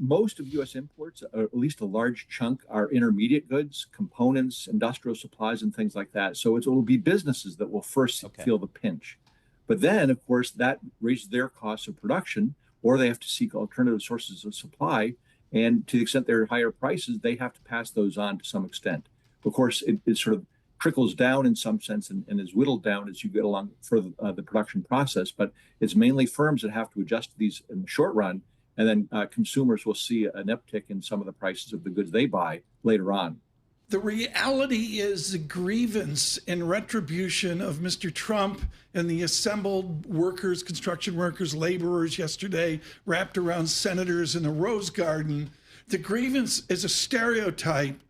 most of U.S. imports, or at least a large chunk, are intermediate goods, components, industrial supplies, and things like that. So it will be businesses that will first feel the pinch. But then, of course, that raises their costs of production, or they have to seek alternative sources of supply. And to the extent there are higher prices, they have to pass those on to some extent. Of course, it sort of trickles down in some sense and is whittled down as you get along further the production process. But it's mainly firms that have to adjust to these in the short run. And then consumers will see an uptick in some of the prices of the goods they buy later on. The reality is the grievance and retribution of Mr. Trump and the assembled workers, construction workers, laborers yesterday wrapped around senators in the Rose Garden. The grievance is a stereotype.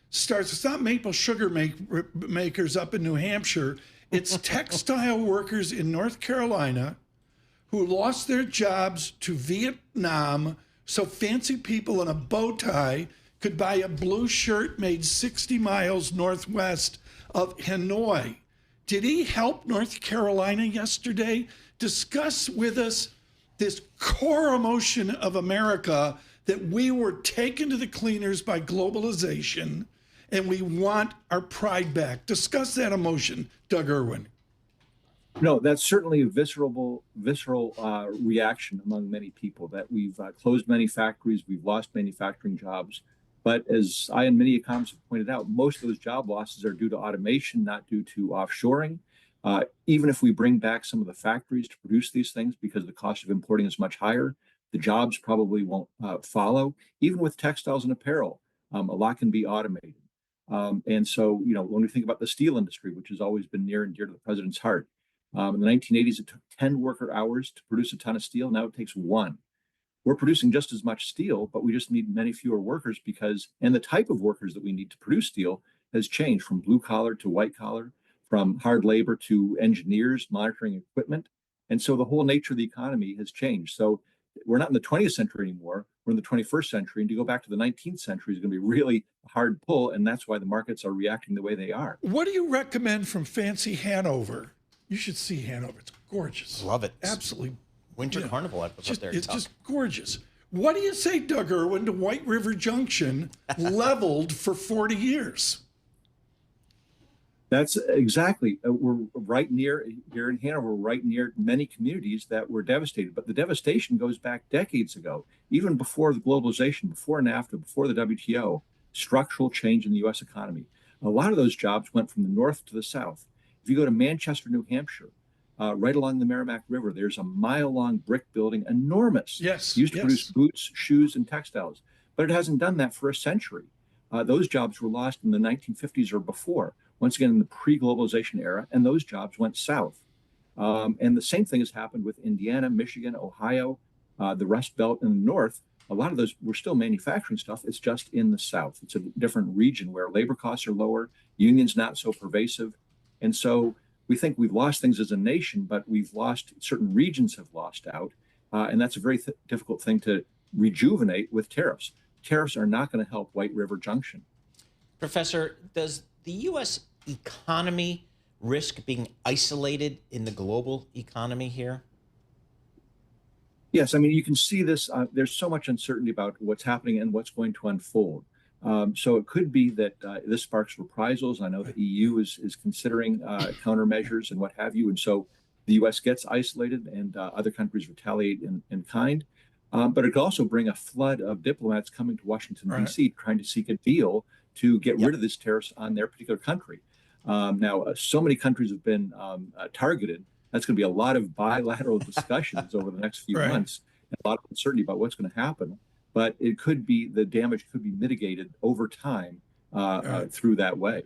It's not maple sugar makers up in New Hampshire. It's textile workers in North Carolina who lost their jobs to Vietnam so fancy people in a bow tie could buy a blue shirt made 60 miles northwest of Hanoi. Did he help North Carolina yesterday? Discuss with us this core emotion of America that we were taken to the cleaners by globalization and we want our pride back. Discuss that emotion, Doug Irwin. No, that's certainly a visceral reaction among many people that we've closed many factories, we've lost manufacturing jobs. But as I and many economists have pointed out, most of those job losses are due to automation, not due to offshoring. Even if we bring back some of the factories to produce these things because the cost of importing is much higher, the jobs probably won't follow. Even with textiles and apparel, a lot can be automated. And so, when we think about the steel industry, which has always been near and dear to the president's heart, in the 1980s, it took 10 worker hours to produce a ton of steel. Now it takes one. We're producing just as much steel, but we just need many fewer workers and the type of workers that we need to produce steel has changed from blue collar to white collar, from hard labor to engineers monitoring equipment. And so the whole nature of the economy has changed. So we're not in the 20th century anymore. We're in the 21st century. And to go back to the 19th century is going to be really a hard pull. And that's why the markets are reacting the way they are. What do you recommend from fancy Hanover? You should see Hanover. It's gorgeous. Love it. Absolutely. Winter Carnival up there. It's just gorgeous. What do you say, Doug Irwin, to White River Junction leveled for 40 years? That's exactly. We're right near here in Hanover, right near many communities that were devastated. But the devastation goes back decades ago, even before the globalization, before NAFTA, before the WTO, structural change in the U.S. economy. A lot of those jobs went from the north to the south. If you go to Manchester, New Hampshire, right along the Merrimack River, there's a mile-long brick building, enormous. Yes. Used to produce boots, shoes, and textiles. But it hasn't done that for a century. Those jobs were lost in the 1950s or before, once again in the pre-globalization era, and those jobs went south. And the same thing has happened with Indiana, Michigan, Ohio, the Rust Belt in the north. A lot of those were still manufacturing stuff. It's just in the south. It's a different region where labor costs are lower, unions not so pervasive. And so we think we've lost things as a nation, but certain regions have lost out. And that's a very difficult thing to rejuvenate with tariffs. Tariffs are not going to help White River Junction. Professor, does the U.S. economy risk being isolated in the global economy here? Yes, I mean, you can see this. There's so much uncertainty about what's happening and what's going to unfold. So it could be that this sparks reprisals. I know the EU is considering countermeasures and what have you. And so the U.S. gets isolated and other countries retaliate in kind. But it could also bring a flood of diplomats coming to Washington, D.C., trying to seek a deal to get rid of this tariffs on their particular country. Now, so many countries have been targeted. That's going to be a lot of bilateral discussions over the next few months, and a lot of uncertainty about what's going to happen. But the damage could be mitigated over time through that way.